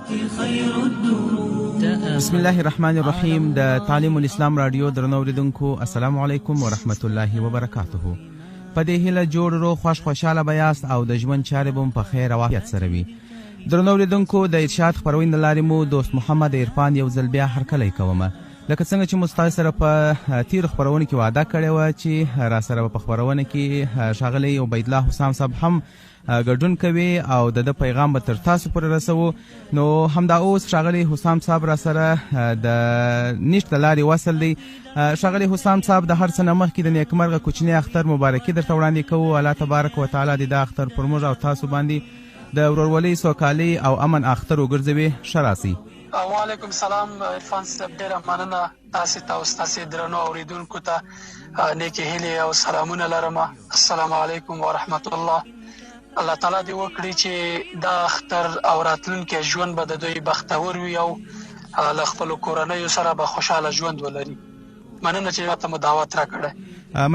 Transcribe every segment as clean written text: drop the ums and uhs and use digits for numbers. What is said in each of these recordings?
بسم الله الرحمن الرحیم. د تعلیم الاسلام رادیو درنو اوریدونکو السلام علیکم ورحمت الله وبرکاته. په دې هیله جوړ رو خوشاله بیاست او د ژوند چارې بم په خیر او عافیت سره وي. درنو اوریدونکو د ارشاد خبرونې لارې مو دوست محمد عرفان یو ځل بیا هرکلی کومه. لکه څنګه چې مستای سره په تیر خبرونه کې وعده کړې و چې را سره په خبرونه کې ښاغلی عبید الله حسام صاحب هم ګډون کوي او د پیغام به تر تاسو پورې رسوو. نو همدا اوس ښاغلی حسام صاحب را سره د نیشت د لارې وصل دی. ښاغلی حسام صاحب د هر څه نه مخکې د نیکمرغه کوچني اختر مبارکي درته وړاندې کوو. الله تبارک وتعالی دې دا اختر پر موږ او تاسو باندې د ورورولۍ سوکالۍ او امن اختر وګرځوي. ښه راسئ. وعلیکم السلام عرفان صاحب، ډېره مننه تاسې ته او ستاسې درنو اوریدونکو ته نیکې هیلې او سلامونه لرم. السلام علیکم ورحمت الله. الله تعالی دې وکړي چې دا اختر او راتلونکی ژوند به د دوی بختور وي او له خپلو کورنیو سره به خوشحاله ژوند ولري. مننه چې راته مو دعوت راکړی.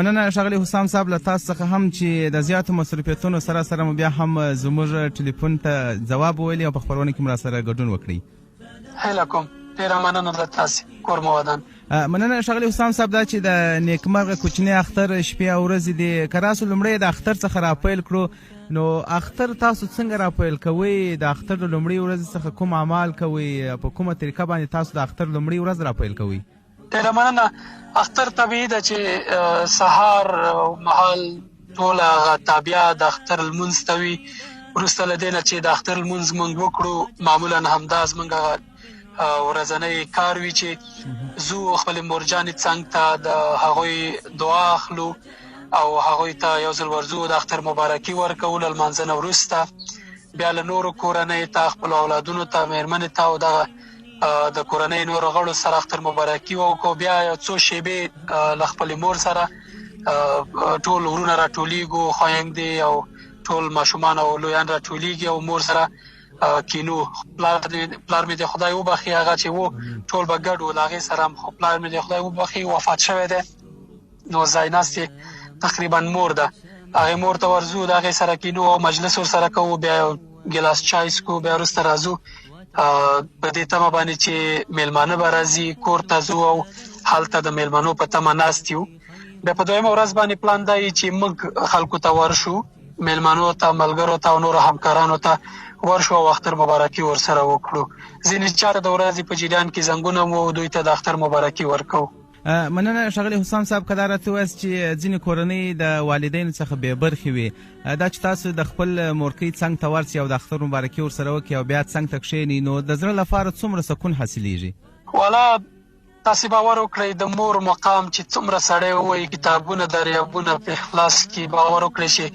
مننه ښاغلی حسام صاحب له تاسو څخه هم چې د زیاتو مصروفیتونو سره سره مو بیا هم زموږ ټلیفون ته ځواب وویلي او په خپرونه کې مو راسره ګډون وکړئ. هیله کوم. ډېره مننه له تاسې. کور مو ودان. مننه ښاغلی حسام صاحب. دا چې د نیکمرغه کوچني اختر شپې او ورځې دي، که راسو لومړی د اختر څخه راپیل کړو، نو اختر تاسو څنګه راپیل کوئ؟ د اختر د لومړۍ ورځې څخه کوم اعمال کوئ؟ په کومه طریقه باندې تاسو د اختر لومړۍ ورځ راپیل کوئ؟ ډېره مننه. اختر طبیعي ده چې سهار مهال ټول هغه تابعه د اختر لمونځ ته وي. وروسته له دې نه چې د اختر لمونځ موږ وکړو، معمولا همدا زموږ ورځنی کار وي چې زو خپلې مورجانې څنګ ته د هغوی دعا اخلو او هغوی ته یو ځل ورځو د اختر مبارکي ورکوو. له لمانځه نه وروسته بیا له نورو کورنیو ته، خپلو اولادونو ته، مېرمنې ته او دغه د کورنۍ نورو غړو سره اختر مبارکي وکړو. بیا یو څو شېبې له خپلې مور سره ټول ورونه راټولېږو، خویندې او ټول ماشومان او لویان راټولېږي او مور سره کینو. پلار مې د خدای وبخي، هغه چې و ټول به ګډ و، له هغې سره هم. خو پلار مې د خدای وبخي وفات شوی دی، نو ځای ناستې تقریبا مور ده، هغې مور ته ورځو، د هغې سره کینو او مجلس ورسره کوو. بیا یو ګیلاس چای څکو، بیا وروسته راځو په دې تمه باندې چې میلمانه به راځي، کور ته ځو او هلته د میلمنو په تمه ناست یو. بیا په دویمه ورځ باندې پلان دا چې موږ خلکو ته ورشو، میلمنو ته، ملګرو ته او نورو همکارانو ته ورشو او اختر مبارکي ورسره وکړو. ځینې چاته د ورځې په جریان کې زنګونه مو دوی ته د اختر مبارکي ورکوو. مننه ښاغلی حسام صاحب. که دا راته ووایاست چې ځینې کورنۍ د والدینو څخه بې برخې وي، دا چې تاسو د خپل مورکۍ څنګ ته ورسئ او د اختر مبارکي ورسره وکړئ او بیا څنګ ته کښېنئ، نو د زړه لپاره څومره سکون حاصلیږي؟ والا تاسې باور وکړئ، د مور مقام چې څومره سړی ووایي کتابونه دریابونه په اخلاص کې، باور وکړئ چې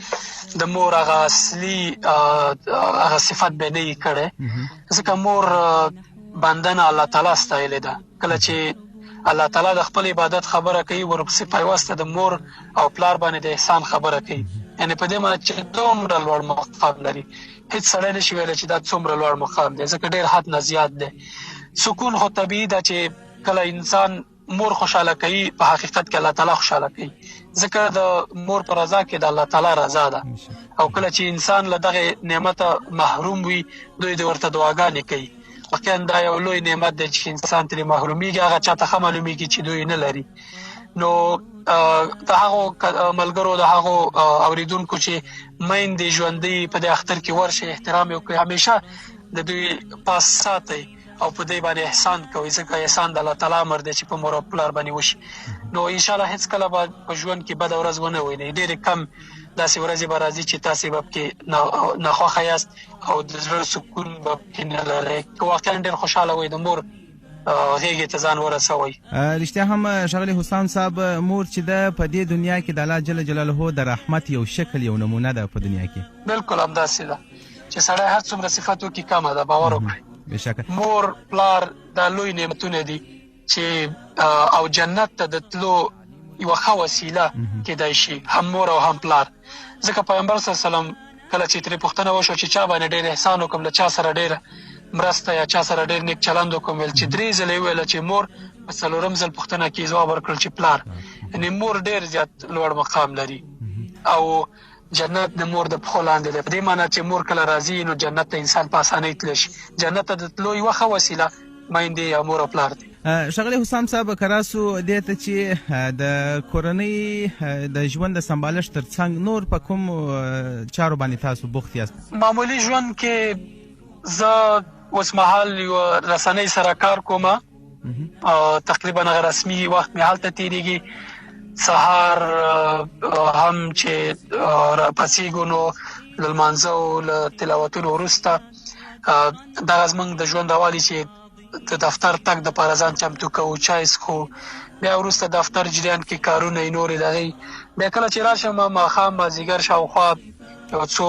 د مور هغه اصلي هغه صفت به نه وي کړی. ځکه مور بندنه الله تعالی ستایلې ده. کله چې الله تعالی د خپل عبادت خبره کوي، ورپسې پیوسته د مور او پلار باندې د احسان خبره کوي. یعنې په دې معنی چې دومره لوړ مقام لري، هېڅ سړی نشي ویلی چې دا څومره لوړ مقام دی، ځکه ډېر حد نه زیات دی. سکون خو طبیعي ده چې کله انسان مور خوشحاله کوي، په حقیقت کې الله تعالی خوشحاله کوي، ځکه د مور په رضا کې د الله تعالی رضا ده. او کله چې انسان له دغه نعمته محروم وي، دوی د ورته دعاګانې کوي. واقعا دا یو لوی نعمت دی چې انسان ترې محرومیږي، هغه چاته ښه معلومیږي چې دوی نه لري. نو د هغو ملګرو، د هغو اوریدونکو چې میندې ژوندۍ په دې اختر کې ورشي، احترام یې وکړي، همیشه د دوی پاس ساتئ او په دې باندې احسان کوي، ځکه احسان د الله تعالی امر دی چې په مور او پلار باندې وشي. نو انشاءالله هیڅ کله به په ژوند کې بده ورځ ونه وینئ. ډېرې کم داسې ورځې به راځي چې تاسې به پکې ناخوښه یاست او د زړه سکون به پکې نه لرئ. که واقعا ډېر خوشحاله وئ، د مور غېږې ته ځان ورسوئ. رښتیا هم ښاغلی حسام صاحب، مور چې ده په دې دنیا کې د الله جل جلاله د رحمت یو شکل، یو نمونه ده په دنیا کې. بلکل همداسې ده چې سړی هر څومره صفت وکړي کمه ده، باور وکړئ. مور پلار دا لوی نعمتونه دي چې او جنت ته د تلو یوه ښه وسیله کېدای شي، هم مور او هم پلار. ځکه پیغمبر صلی الله علیه وسلم کله چې ترې پوښتنه وشوه چې چا باندې ډېر احسان وکړم، له چا سره ډېره مرسته یا چا سره ډېر نیک چلند وکړم، ویل چې 3 ځله یې وویله چې مور، په 4م ځل پوښتنه کې ځواب ورکړل چې پلار. یعنې مور ډېر زیات لوړ مقام لري. او جنت د مور د پښو لاندې دی. په دې معنی چې مور کله راځي نو جنت ته انسان په اسانۍ تللی شي. جنت ته د تلو یوه ښه وسیله میندې یا مور او پلار دی. ښاغلی حسام صاحب که راسو دې ته چې د کورنۍ د ژوند د سمبالښت تر څنګ نور په کوم چارو باندې تاسو بوخت یاست؟ معمولي ژوند کې زه اوس مهال یوه رسنۍ سره کار کوم. تقریبا هغه رسمي وخت مې هلته تېرېږي. سهار هم چې راپاڅېږو نو له لمانځه او له تلاوتونو وروسته دغه زموږ د ژوند روالي چې د دفتر تګ دپاره ځان چمتو کوو، چای څښو، بیا وروسته دفتر جریان کې کارونه یې نورې دغې. بیا کله چې راشم ماښام مازدیګر شاوخوا یو څو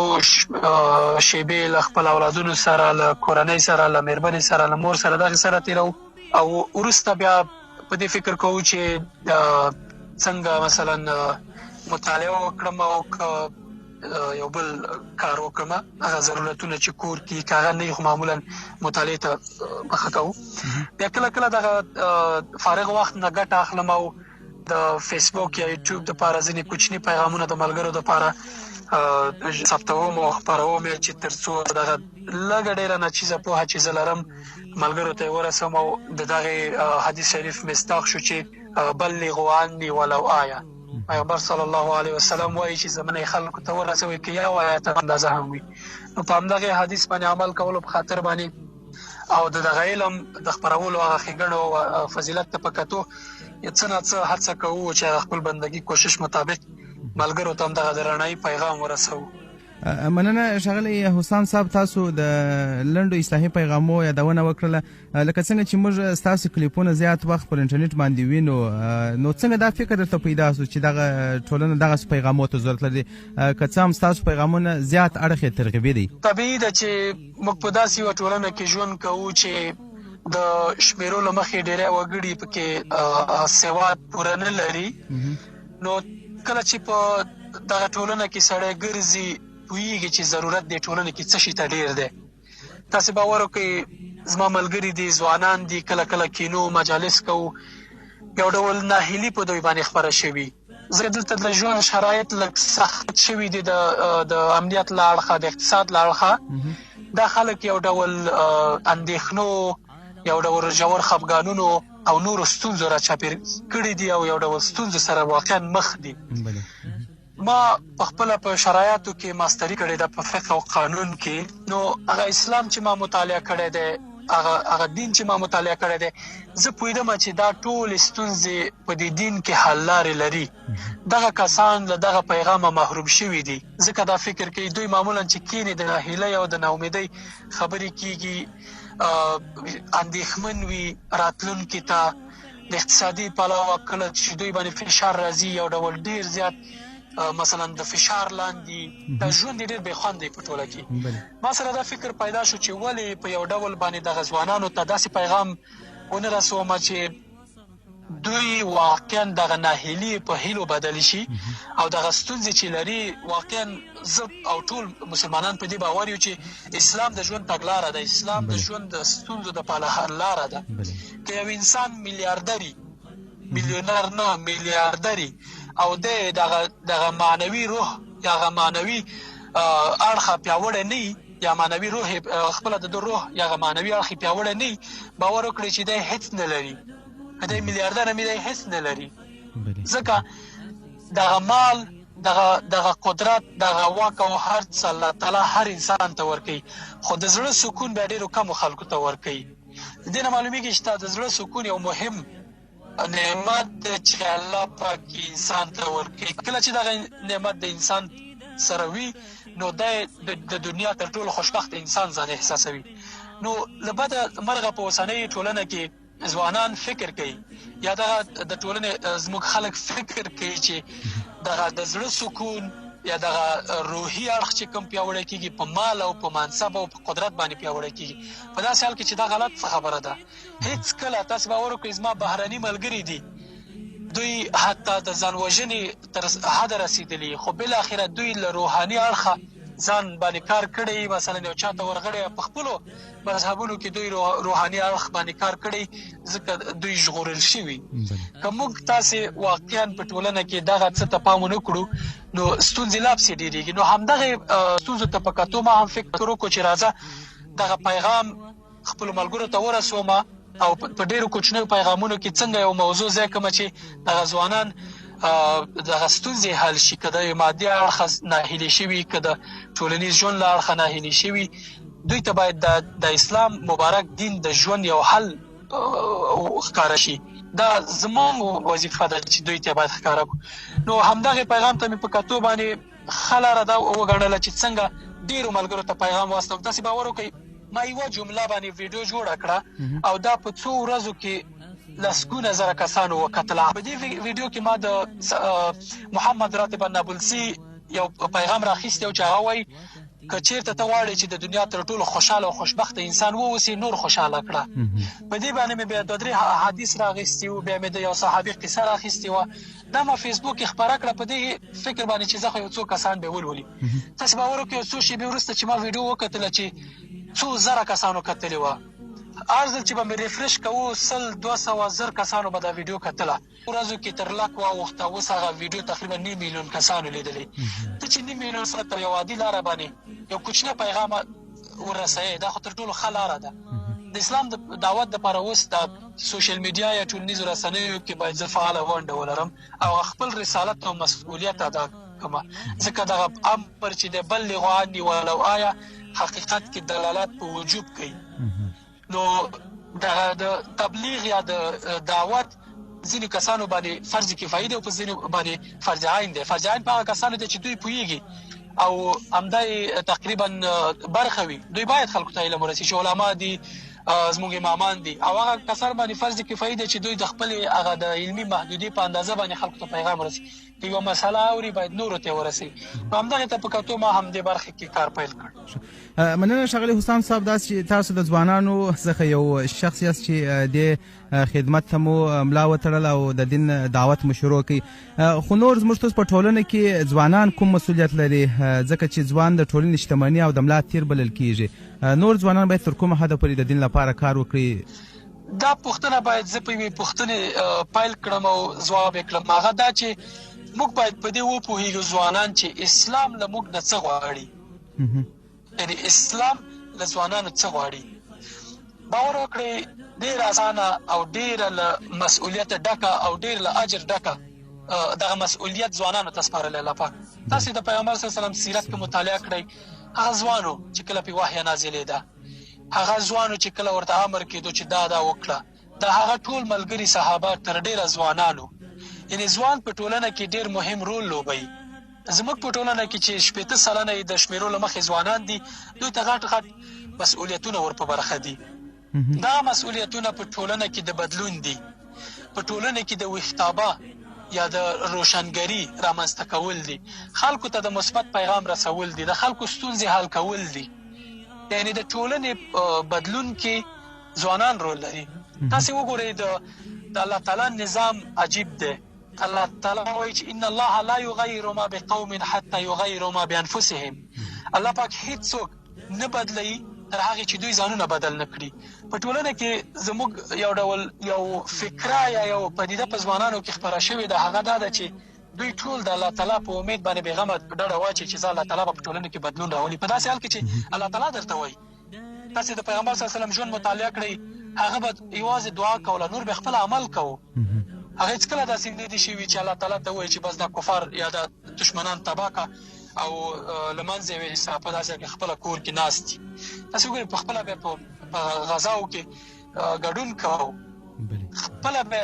شیبې له خپل اولادونو سره، له کورنۍ سره، له مېرمنې سره، له مور سره دغې سره تېروو او وروسته بیا په دې فکر کوو چې څنګه مثلا مطالعه وکړم او که یو بل کار وکړم، هغه ضرورتونه چې کور کې که هغه نه وي خو معمولا مطالعې ته مخه کوو. بیا کله کله دغه فارغ وخت نه ګټه اخلم او د فیسبوک یا یوټیوب دپاره ځینې کوچني پیغامونه د ملګرو دپاره ثبتوم او خپروم یې چې تر څو دغه لږه ډېره ناچیزه پوهه چې زه لرم ملګرو ته یې ورسوم او د دغې حدیث شریف مصداق شو چې بلغوا عني ولو آیه. پیغمبر صلی الله علیه وسلم وایي چې زمونې خلکو ته ورسوئ که یو آیت اندازه هم وي. نو په همدغې حدیث باندې عمل کولو په خاطر باندې او د دغه علم د خپرولو هغه ښېګڼو او فضیلت ته په کتو څه نه څه هڅه کوو چې هغه خپل بندګي کوشش مطابق ملګرو ته هم دغه د رڼایي پیغام ورسوو. مننه ښاغلی حسام صاحب، تاسو د لنډو اصلاحي پیغامو یادونه وکړله. لکه څنګه چې موږ ستاسو کلیپونه زیات وخت پر انټرنیټ باندې وینو، نو څنګه دا فکر درته پیدا شو چې دغه ټولنه دغسې پیغامو ته ضرورت لري؟ که څه هم ستاسو پیغامونه زیات اړخ یې ترغیبي دی. طبیعي ده چې موږ په داسې یوه ټولنه کې ژوند کوو چې د شمېرو له مخې ډېری وګړي پکې سواد پوره نه لري. نو کله چې په دغه ټولنه کې سړی ګرځي پوهېږي چې ضرورت دې ټولنې کې څه شي ته ډېر دی. تاسې باور وکړئ زما ملګري دي، ځوانان دي، کله کله کینو مجالس کوو، یو ډول ناهیلي په دوی باندې خپره شوي. ځکه دلته د ژوند شرایط لږ سخت شوي دي د امنیت له اړخه، د اقتصاد له اړخه. دا خلک یو ډول اندېښنو، یو ډول ژور خفګانونو او نورو ستونزو را چاپېر کړي دي او یو ډول ستونزو سره واقعا مخ دي. ما په خپله په شرایطو کې ماستري کړې ده په فقه او قانون کې. نو هغه اسلام چې ما مطالعه کړی دی، هغه دین چې ما مطالعه کړی دی، زه پوهېدم چې دا ټولې ستونزې په دې دین کې حل لارې لري. دغه کسان له دغه پیغامه محروم شوي دي، ځکه دا فکر کوي دوی معمولا چې کینې د ناهیلۍ او د ناامیدۍ خبرې کېږي، اندېښمن وي راتلونکي ته. د اقتصادي پلوه کله چې دوی باندې فشار راځي، یو ډول ډېر زیات مثلا د فشار لاندې دا ژوند ډېر بې خوند دی په ټوله کې. ما سره دا فکر پیدا شو چې ولې په یو ډول باندې دغه ځوانانو ته داسې پیغام ونه رسوم چې دوی واقعا دغه ناهیلي په هیلو بدل شي او دغه ستونزې چې لري واقعا زه او ټول مسلمانان په دې باور یو چې اسلام د ژوند تګلاره ده، اسلام د ژوند د ستونزو دپاره حل لاره ده. که یو انسان میلیاردري، میلیونر نه میلیاردري او دغه معنوي روح یا هغه معنوي اړخه پیاوړی نه وي، یا معنوي روح خپله د ده روح یا هغه معنوي اړخ یې پیاوړی نه وي، باور وکړئ چې دی هېڅ نه لري. که دی میلیاردر هم دی هېڅ نه لري. ځکه دغه مال، دغه قدرت، دغه واک او هر څه الله تعالی هر انسان ته ورکوي، خو د زړه سکون بیا ډېرو کمو خلکو ته ورکوي. د دې نه معلومیږي چې د زړه سکون یو مهم نعمت دی چې الله پاک انسان ته ورکوي. کله چې دغه نعمت د انسان سره وي نو دی د دنیا تر ټولو خوشبخت انسان ځان احساسوي. نو له بده مرغه په اوسنۍ ټولنه کې ځوانان فکر کوي یا دغه د ټولنې زموږ خلک فکر کوي چې دغه د زړه سکون یا دغه روحي اړخ چې کوم پیاوړی کېږي په مال او په منصب او په قدرت باندې پیاوړی کېږي. په داسې حال کې چې دا غلط خبره ده. هېڅکله تاسې باور وکړئ زما بهرني ملګري دي، دوی حتی د ځان وژنې تر حده رسېدلي، خو بالاخره دوی له روحاني اړخه ځان باندې کار کړی، مثلا یو چاته ورغړی په خپلو مذهبونو کې دوی روحاني اړخ باندې کار کړی، ځکه دوی ژغورل شوي. که موږ تاسې واقعا په ټولنه کې دغه څه ته پام ونه کړو نو ستونزې لا پسې ډېرېږي. نو همدغې ستونزو ته په کتو ما هم فکر وکړو چې راځه دغه پیغام خپلو ملګرو ته ورسوم او په ډېرو کوچنیو پیغامونو کې څنګه یو موضوع ځای کړم چې دغه ځوانان دغه ستونزې حل شي، که د مادي اړخه ناهیلي شوي، که د ټولنیز ژوند له اړخه ناهیلي شوي، دوی ته باید د اسلام مبارک دین د ژوند یو حل ښکاره شي. دا زموږ وظیفه ده چې دوی ته باید ښکاره کړو. نو همدغې پیغام ته مې په کتو باندې ښه لاره دا وګڼله چې څنګه ډېرو ملګرو ته پیغام واستوم. تاسې باور وکړئ ما یوه جمله باندې ویډیو جوړه کړه او دا په څو ورځو کې لسګونه زره کسانو وکتله. په دې ویډیو کې ما د محمد راتب النابلسي یو پیغام راخیستی و چې هغه وایي که چېرته ته غواړې چې د دنیا تر ټولو خوشحاله او خوشبخته انسان واوسې نور خوشحاله کړه. په دې باندې مې بیا 2-3 حدیث راغیستي وو، بیا مې د یو صحابي قصه راخیستې وه. دا ما فیسبوک کې خپره کړه په دې فکر باندې چې زه خو یو څو کسان به ولولي. تاسې باور وکړئ یو څو شېبې وروسته چې ما ویډیو وکتله چې څو زره کسانو کتلې وه. هر ځل چې به مې ریفرش کوو 100-200 زر کسانو به دا ویډیو کتله. ورځو کې تر لک واوښته، اوس هغه ویډیو تقریبا 9 میلیون کسانو لیدلې. ته چې 9 میلیون سره تر یو عادي لاره باندې یو کوچنی پیغام ورسوې، دا خو تر ټولو ښه لاره ده. د اسلام د دعوت دپاره اوس د سوشل میډیا یا ټولنیزو رسنیو کې باید زه فعاله ونډه ولرم او خپل رسالت او مسؤلیت ادا کړم، ځکه دغه امر چې د بلغوا عني ولو آیه حقیقت کې دلالت په وجوب کوي. نو د تبلیغ یا د دعوت ځینې کسانو باندې فرض کفایي دی او په ځینو باندې فرض عین دی. فرض عین په هغه کسانو دی چې دوی پوهیږي او همدا تقریبا برخه وي، دوی باید خلکو ته علم ورسي چې علما دي، زموږ امامان دي، او هغه کسان باندې فرض کفایي دی چې دوی د خپل هغه د علمي محدودیت په اندازه باندې خلکو ته پیغام ورسي. یوه مسله اوري باید نورو ته ورسي. نو همدغې ته په کتو ما هم دې برخې کې کار پیل کړ. مننه ښاغلی حسام صاحب، داسې چې تاسو د ځوانانو څخه یو شخص یاست چې د خدمت ته مو ملا وتړله او د دین دعوت مو شروع کړي، خو نور زموږ په ټولنه کې ځوانان کوم مسؤلیت لري؟ ځکه چې ځوان د ټولنې شتمني او د ملا تیر بلل کېږي. نور ځوانان باید تر کومه حده پورې د دین لپاره کار وکړي؟ دا پوښتنه باید زه په یوې پوښتنې پیل کړم او ځواب یې کړم. هغه دا چې موږ باید په دې وپوهېږو ځوانان چې اسلام له موږ نه څه غواړي، یعنې اسلام له ځوانانو څه غواړي. باور وکړئ ډېره اسانه او ډېره له مسؤلیته ډکه او ډېر له اجر ډکه دغه مسؤلیت ځوانانو ته سپارلی الله پاک. تاسې د پیغمبر صلی الله علیه وسلم سیرت کې مطالعه کړئ، هغه ځوانو چې کله پرې وحی نازلېده، هغه ځوانو چې کله ورته امر کېدو چې دا وکړه، د هغه ټول ملګري صحابه تر ډېره ځوانانو. یعنې ځوان په ټولنه کې ډېر مهم رول لوبوي. زموږ په ټولنه کې چې 80 سلنه د شمیرو له مخې ځوانان دي، دوی ته غټ مسؤلیتونه ور په برخه دي. دا مسؤلیتونه په ټولنه کې د بدلون دي، په ټولنه کې د ویښتابه یا د روشنګري رامنځته کول دي، خلکو ته د مثبت پیغام رسول دي، د خلکو ستونزې حل کول دي. یعنې د ټولنې بدلون کې ځوانان رول لري. تاسې وګورئ د الله تعالی نظام عجیب دی. الله تعالی وایي چې ان الله لا یغیر ما بقوم حتی یغیروا ما بانفسهم. الله پاک هیڅوک نه بدلوي تر هغې چې دوی ځانونه بدل نه کړي. په ټولنه کې زموږ یو ډول یو فکره یا یو پدیده په ځوانانو کې خپره شوې ده، هغه دا ده چې دوی ټول د الله تعالی په امید باندې بېغمه ډډه واچي چې الله تعالی به په ټولنه کې بدلون راولي. په داسې حال کې چې الله تعالی درته وایي، تاسې د پیغمبر صلی الله علیه وسلم ژوند مطالعه کړئ، هغه به یوازې دعا کوله، نور به خپل عمل کوو. هغه هېڅکله داسې نه دي شوي چې الله تعالی ته وایي چې بس دا کفار یا دا دشمنان تباه کړه او له منځه یې ویسته، په داسې کې خپله کور کې ناست دي. تاسې وګورئ په خپله به په غزاو کې ګډون کوو، خپله به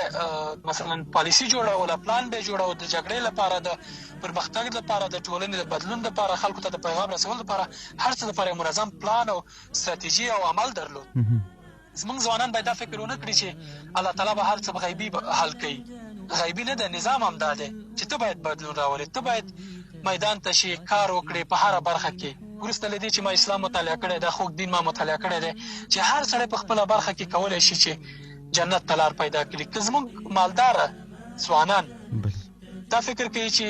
مثلا پالیسي جوړوله، پلان به جوړو د جګړې لپاره، د پرمختګ لپاره، د ټولنې د بدلون لپاره، خلکو ته د پیغام رسول لپاره، هر څه لپاره یو منظم پلان او ستراتیژي او عمل درلود. زموږ ځوانان باید دا فکر ونه کړي چې الله تعالی به هر څه غیبي حل کوي. غیبي نه ده، نظام هم دا دی چې ته باید بدلون راولې، ته باید میدان ته شي، کار وکړې په هره برخه کې. وروسته له دې چې ما اسلام مطالعه کړی دی، خوږ دین ما مطالعه کړی دی، چې هر سړی په خپله برخه کې کولی شي چې جنت ته لار پیدا کړي. که زموږ مالداره ځوانان دا فکر کوي چې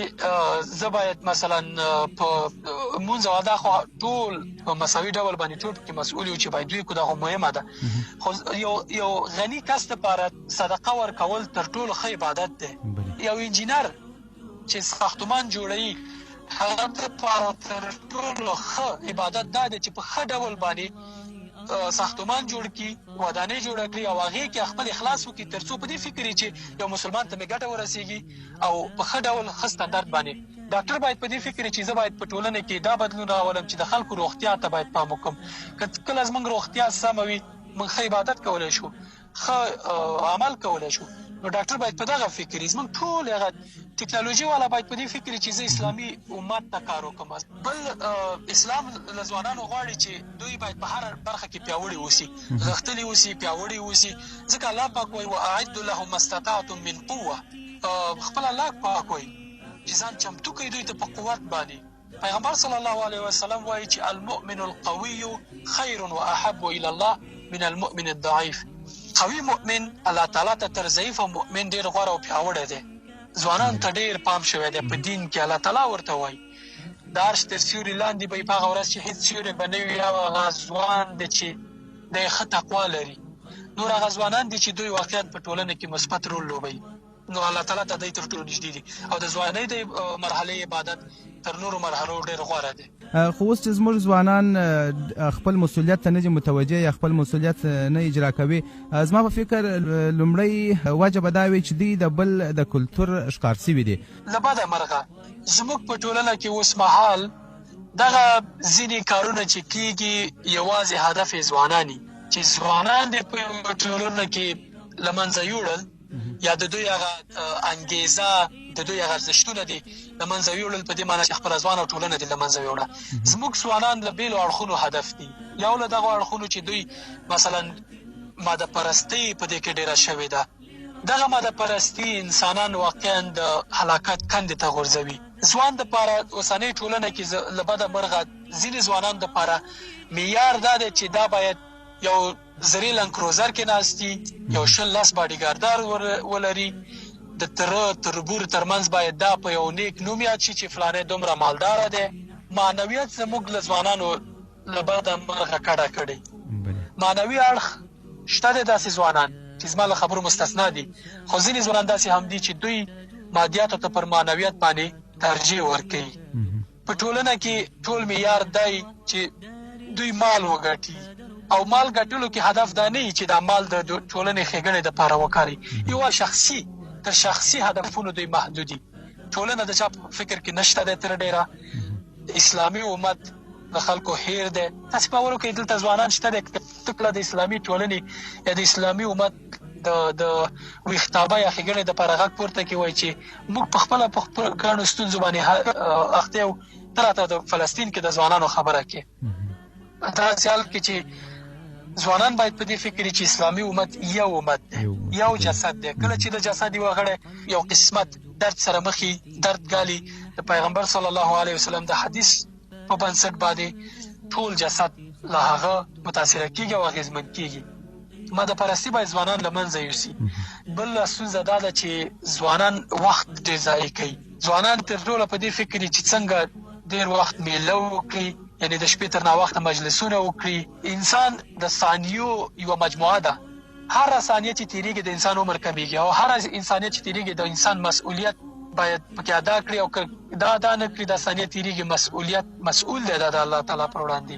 زه باید مثلا په مونځ او ادا خو ټول په مساوي ډول باندې ټول کې مسؤل یو چې باید دوی کو دا خو مهمه ده. خو یو غني کس لپاره صدقه ورکول تر ټولو ښه عبادت دی. یو انجینر چې ساختمان جوړوي هغه لپاره تر ټولو ښه عبادت دا دی چې په ښه ډول باندې ساختمان جوړ کړي، ودانۍ جوړه کړي او هغې کې خپل اخلاص وکړي تر څو په دې فکر چې یو مسلمان ته مې ګټه ورسېږي او په ښه ډول ښه سټنډرډ باندې. ډاکټر باید په دې فکر چې زه باید په ټولنه کې دا بدلون راولم چې د خلکو روغتیا ته باید پام وکړم. که کله زموږ روغتیا سمه وي موږ ښه عبادت کولی شو، ښه عمل کولی شو. نو ډاکټر باید په دغه فکر وي. زموږ ټول هغه ټکنالوژي والا باید په دې فکر چې زه اسلامي امت ته کار وکړم. بل اسلام له ځوانانو غواړي چې دوی باید په هر برخه کې پیاوړي اوسي، غښتلي اوسي، پیاوړي اوسي، ځکه الله پاک وایي واعدوا لهم ما استطعتم من قوه. خپل الله پاک وایي چې ځان چمتو کړئ دوی ته په قوت باندې. پیغمبر صلی الله علیه وسلم وایي چې المؤمن القوي خیر واحب الى الله من المؤمن الضعيف. قوي مؤمن الله تعالی ته تر ضعیف مؤمن ډیر غوره او پیاوړی دی. ځوانان ته ډیر پام شوی دی په دین کې. الله تعالی ورته وایي د عرش تر سیوري لاندې به په هغه ورځ چې هېڅ سیوری به نه وي هغه ځوان دی چې د ښه تقوا لري. نور هغه ځوانان دي چې دوی واقعا په ټولنه کې مثبت رول لوبوي. نو الله تعالی ته دوی تر ټولو نږدې دي او د ځوانۍ د مرحلې عبادت تر نورو مرحلو ډیر غوره دی. خو اوس چې زموږ ځوانان خپل مسؤلیت ته نه متوجه یا خپل مسؤلیت نه اجرا کوي، زما په فکر لومړی وجه به دا وي چې دوی د بل د کلتور ښکار سوي دي. له بده مرغه زموږ په ټولنه کې اوس مهال دغه ځینې کارونه چې کېږي یوازې هدف یې ځوانان دي چې ځوانان دې په ټولنه کې له منځه یوړل یا د دوی هغه انګیزه د دوی هغه ارزښتونه دي له منځه یوړل، په دې معنی چې خپله ځوانه ټولنه دې له منځه یوړه. زموږ ځوانان له بېلو اړخونو هدف دي. یو له دغو اړخونو چې دوی مثلا ماده پرستۍ په دې کې ډېره شوې ده. دغه ماده پرستي انسانان واقعا د هلاکت کندې ته غورځوي. ځوان دپاره اوسنۍ ټولنه کې له بده مرغه ځینې ځوانانو دپاره معیار دا دی چې دا باید یو زری لنکروزر کې ناستي، یو 20 باډیګاردار ولري، د تره تربور ترمنځ باید دا په یو نیک نوم یاد شي چې فلانی دومره مالداره دی. معنویت زموږ له ځوانانو له بده مرغه کډه کړې. معنوي اړخ شته دی داسې ځوانان چې زما له خبرو مستثنا دي، خو ځینې ځوانان داسې هم دي چې دوی مادیاتو ته پر معنویت باندې ترجیح ورکوي. په ټولنه کې ټول معیار دی چې دوی مال وګټي او مال ګټلو کې هدف دا نه وي چې دا مال د ټولنې ښېګڼې دپاره وکاري. یو شخصي تر شخصي هدفونو دوی محدودي. ټولنه د چا په فکر کې نشته دی تر ډېره. اسلامي امت د خلکو هیر دی. تاسې باور وکړئ دلته ځوانان شته دی ته کله د اسلامي ټولنې یا د اسلامي امت د ویښتابه یا ښېګڼې دپاره غږ پورته کې وایي چې موږ پخپله په خپلو ګڼو ستونزو باندې اخته یو، ته راته د فلسطین کې د ځوانانو خبره کې. داسې حال کې چې ځوانان باید په دې فکر چې اسلامي امت یو امت دی، یو جسد دی. کله چې د جسد یو غړی یو قسمت درد سره مخي درد ګالي، د پیغمبر صلی الله علیه وسلم د حدیث په بنسټ باندې ټول جسد له هغه متاثره کېږي او اغېزمن کېږي. ماده پرستي باید ځوانان له منځه یوسي. بله ستونزه دا ده چې ځوانان وخت ډېر ضایع کوي. ځوانان تر ټوله په دې فکر چې څنګه ډېر وخت میله وکړي، یعنې د شپې تر ناوخته مجلسونه وکړي. انسان د ثانیو یوه مجموعه ده. هره ثانیه چې تېرېږي د انسان عمر کمیږي او هره ثانیه چې تېرېږي د انسان مسؤلیت باید پکې ادا کړي او که دا ادا نه کړي دا ثانیه تېرېږي مسؤول دی دا د الله تعالی پر وړاندې.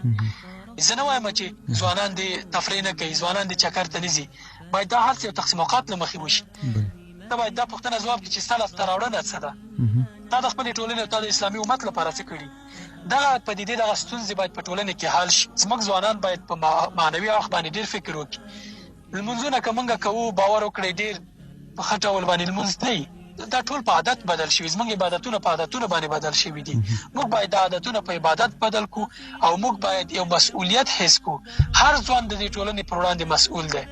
زه نه وایم چې ځوانان دې تفریح نه کوي، ځوانان دې چکر ته نه ځي. باید دا هر څه یو تقسیم اوقات له مخې وشي. ته باید دا پوښتنه ځواب کړي چې ستا لاسته راوړنه څه ده، تا د خپلې ټولنې او تا د اسلامي امت لپاره څه کړي. دغه پدیدې دغه ستونزې باید په ټولنه کې حل شي. زموږ ځوانان باید په معنوي اړخ باندې ډېر فکر وکړي. لمونځونه که موږ کوو باور وکړئ ډېر په ښه ډول باندې لمونځ نه وي، دا ټول په عادت بدل شوي. زموږ عبادتونه په عادتونه باندې بدل شوي دي. موږ باید دا عادتونه په عبادت بدل کړو او موږ باید یو مسؤلیت حس کړو. هر ځوان د دې ټولنې پر وړاندې مسؤل دی،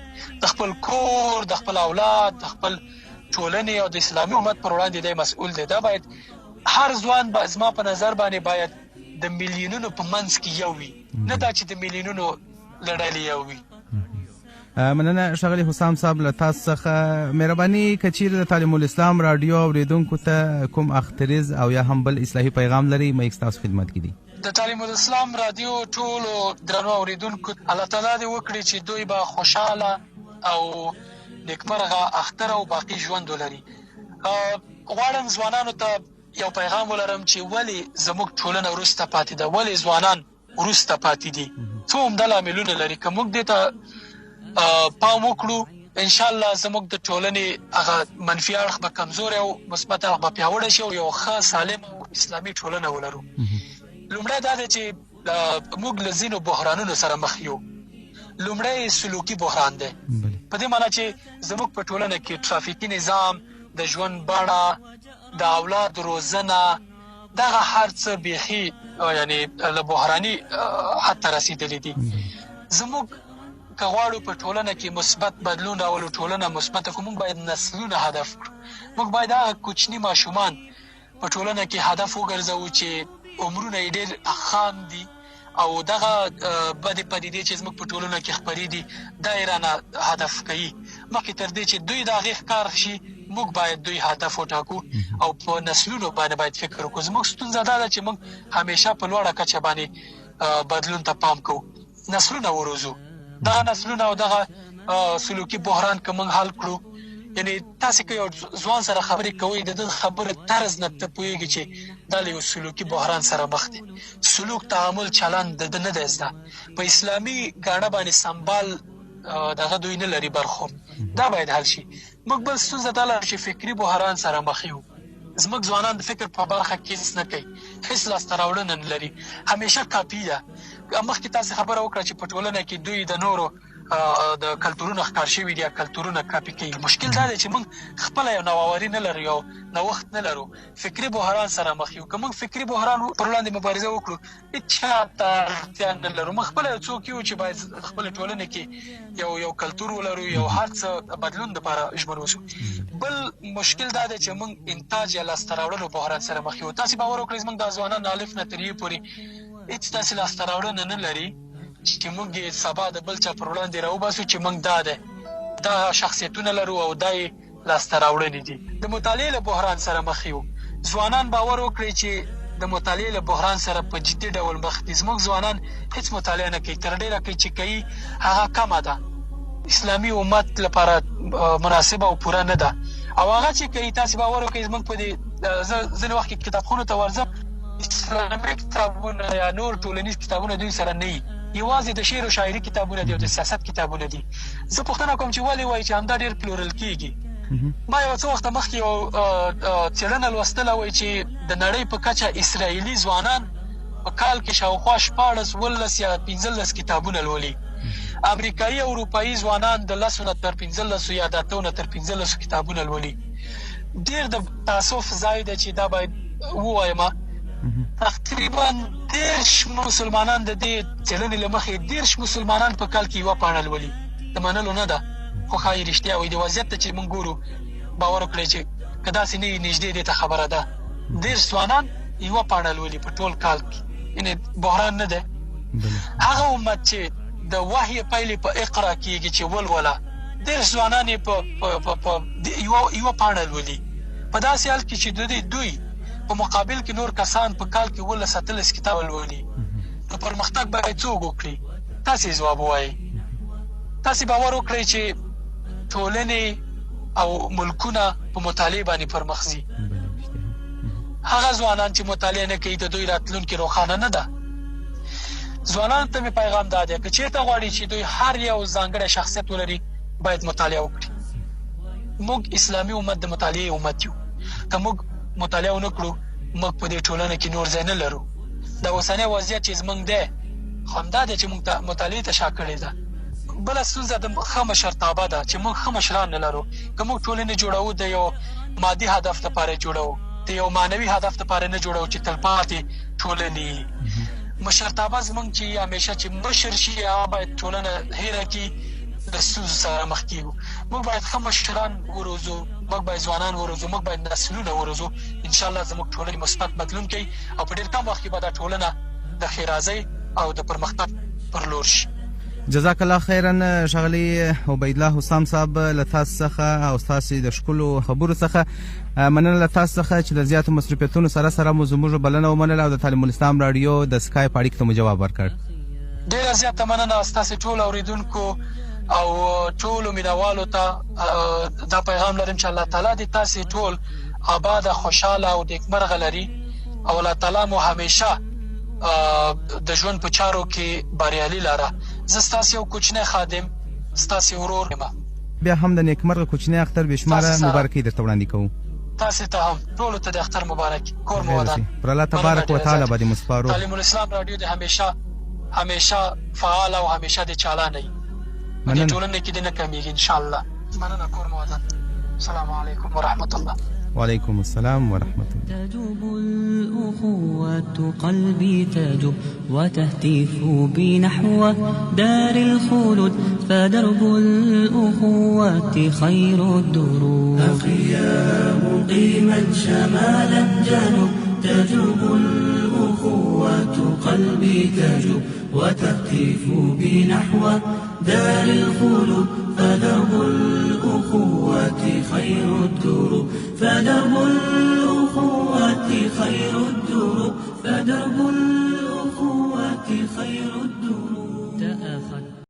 د خپل کور، د خپل اولاد، د خپل ټولنې او د اسلامي امت پر وړاندې دی مسؤل دی. دا باید هر ځوان زما په نظر باندې باید د میلیونونو په منځ کې یو وي، نه دا چې د میلیونونو له ډلې یو وي. مننه ښاغلي حسام صاحب له تاسو څخه. مهرباني کچیر د تعلیم الاسلام رادیو اوریدونکو ته کوم اختریز او یا هم بل اصلاحي پیغام لري مې تاسو خدمت کې دي. د تعلیم الاسلام رادیو ټولو درنو اوریدونکو الله تعالی دې وکړي چې دوی به خوشاله او نیکمرغه اختر او باقی ژوند ولري. غواړم ځوانانو ته یو پیغام ولرم چې ولې زموږ ټولنه وروسته پاتې ده، ولې ځوانان وروسته پاتې دي. څو عمده لاملونه لري. که موږ دې ته پام وکړو ان شاء الله زموږ د ټولنې هغه منفي اړخ به کمزوري او مثبت اړخ به پیاوړی شي او یو ښه سالم او اسلامي ټولنه ولرو. لومړی دا دی چې موږ له ځینو بحرانونو سره مخ یو. لومړی سلوکي بحران دی، په دې معنی چې زموږ په ټولنه کې ترافیکي نظام، د ژوند بڼه، د اولاد روزنه، دغه هر څه بیخي یعنی له بحراني حد ته رسېدلي دي. زموږ که غواړو په ټولنه کې مثبت بدلون راولو، ټولنه مثبته کړو، موږ باید نسلونه هدف کړو. موږ باید هغه کوچني ماشومان په ټولنه کې هدف وګرځوو چې عمرونه یې ډېر خام دي او دغه بدې پدیدې چې زموږ په ټولنه کې خپرې دي دا یې رانه هدف کوي. مخکې تر دې چې دوی د هغې ښکار شي موږ باید دوی هدف وټاکو او په نسلونو باندې باید فکر وکړو. زموږ ستونزه دا ده چې موږ همیشه په لوړه کچه باندې بدلون ته پام کوو، نسلونه وروزو. دغه نسلونه او دغه سلوکي بحران که موږ حل کړو، یعنی تاسې که یو ځوان سره خبرې کوئ د ده خبرې طرز نه ته پوهېږي چې دا له یو سلوکي بحران سره مخ دی. سلوک، تعامل، چلند د ده نه دی زده. په اسلامي ګاڼه باندې سنبال دغه دوی نه لري برخوب. دا باید حل شي. موږ بل ستونزه دا لرو چې فکري بحران سره مخ یو. زموږ ځوانان د فکر په برخه کې هېڅ نه کوي، هېڅ لاسته راوړنه نه لري، همیشه کاپي ده. مخکې تاسې خبره وکړه چې په ټولنه کې دوی د نورو د کلتورونو ښکار شوي دي، کلتورونه کاپي کوي. مشکل دا دی چې موږ خپله یو نوآوري نه لرو، یو نوښت نه لرو، فکري بحران سره مخ یو. که موږ فکري بحران پر وړاندې مبارزه وکړو هېچا ته اړتیا نه لرو. موږ خپله یو څوک یو چې باید خپلې ټولنې کې یو کلتور ولرو، یو هر څه بدلون دپاره ژمن اوسو. بل مشکل دا دی چې موږ انتاج یا لاسته راوړلو بحران سره مخ یو. تاسې باور وکړئ زموږ دا ځوانان الف نه تر یې پورې هېڅ داسې لاسته راوړنه نه لري چې موږ یې سبا د بل چا پر وړاندې راوباسو چې موږ دا شخصیتونه لرو او دا یې لاسته راوړنې دي. د مطالعې له بحران سره مخ یو. ځوانان باور وکړئ چې د مطالعې له بحران سره په جدي ډول مخ دي. زموږ ځوانان هېڅ مطالعه نه کوي، تر ډېره کوي چې کوي هغه کمه ده، اسلامي امت لپاره مناسبه او پوره نه ده. او هغه چې کوي تاسې باور وکړئ زموږ په دې ځینې وخت کې کتابخونو ته ورځم، اسلامي کتابونه یا نور ټولنیز کتابونه دوی سره نه وي، یوازې د شعر او شاعري کتابونه دي او د سیاست کتابونه دي. زه پوښتنه کوم چې ولې وایي چې همدا ډېر پلورل کېږي. ما یو څه وخته مخکې یو څېړنه لوستله وایي چې د نړۍ په کچه اسرائیلي ځوانان په کال کې شاوخوا 14 15 یا 15 کتابونه لولي. امریکایي او اروپایي ځوانان د 10 نه تر 15 یا د 8 نه تر 15 کتابونه لولي. ډېر د تاسف ځای دی چې دا باید ووایم تقریبا 30 مسلمانان د دې څېړنې له مخې 30 مسلمانان په کال کې یوه پاڼه لولي. د منلو نه ده، خو ښایي رښتیا وایي. د وضعیت ته چې موږ ګورو باور وکړئ چې که داسې نه وي نږدې دې ته خبره ده. 30 ځوانان یوه پاڼه لولي په ټول کال کې، یعنې بحران نه دی. هغه امت چې د وحي پیلې په اقرا کېږي چې ولوله، 30 ځوانان یې په یوه پاڼه لولي. په داسې حال کې چې دوی په مقابل کې نور کسان په کال کې 17 کتاب لولي، نو پرمختګ باید څوک وکړي؟ تاسې ځواب ووایئ. تاسې باور وکړئ چې ټولنې او ملکونه په مطالعې باندې پرمخ ځي. هغه ځوانان چې مطالعه نه کوي د دوی راتلونکې روښانه نه ده. ځوانانو ته مې پیغام دا دی که چېرته غواړي چې دوی هر یو ځانګړی شخصیت ولري باید مطالعه وکړي. موږ اسلامي امت د مطالعې امت یو. که موږ مطالعه ونه کړو موږ په دې ټولنه کې نور ځای نه لرو. دا اوسنی وضعیت چې زموږ دی خو همدا دی چې موږ ته مطالعې ته شا کړې ده. بله ستونزه د ښه مشرتابه ده چې موږ ښه مشران نه لرو. که موږ ټولنې جوړوو د یو مادي هدف لپاره جوړوو، د یو معنوي هدف لپاره نه جوړوو چې تلپاتې ټولنې. مشرتابه زموږ چې همیشه چې مشر شي هغه باید ټولنه هېره کړي، د ستونزو سره مخ کېږو. موږ باید ښه مشران وروزو، موږ باید ځوانان وروزو، موږ باید نسلونه وروزو. انشاءالله زموږ ټولنې مثبت بدلون کوي او په ډېر کم وخت کې به دا ټولنه د ښېرازۍ او د پرمختګ پر لور شي. جزاک الله خیرا ښاغلی عبید الله حسام صاحب، له تاسو څخه او ستاسې د ښکلو خبرو څخه مننه له تاسو څخه چې د زیاتو مصروفیتونو سره سره مو زموږ بلنه ومنله او د تعلیم الاسلام راډیو د سکایپ اړیکې ته مو جواب ورکړ. ډېره زیاته مننه ستاسې ټولو اورېدونکو او ټولو مینوالو ته. دا پیغام لرم چې الله تعالی دې تاسې ټول آباده، خوشحاله او نیکمرغه لري او الله تعالی مو همیشه د ژوند په چارو کې بریالي لاره. زه ستاسې یو کوچنی خادم، ستاسې ورور یم. بیا هم د نیکمرغه کوچنی اختر بېشماره مبارکۍ درته وړاندې کوو. تاسې ته هم ټولو ته د اختر مبارک. کور مو ودان. پر الله تبارک وتعالی باندې مو سپارو. تعلیم الاسلام راډیو د همیشه فعال او همیشه د چالانه وي. د ټولنې کې دې نه کمیږي انشاءالله. مننه. کور مو ودان. السلام علیکم ورحمة الله. وعليكم السلام ورحمة الله. تجوب الأخوة قلبي تجوب وتهتف بي نحو دار الخلود فدرب الأخوة خير الدروب. أخي يا مقيما شمالا جنوب تجوب الأخوة قلبي تجوب وتهتف بي نحو دار الخلود فدرب الأخوة خير الدروب فدرب الأخوة خير الدروب فدرب الأخوة خير الدروب.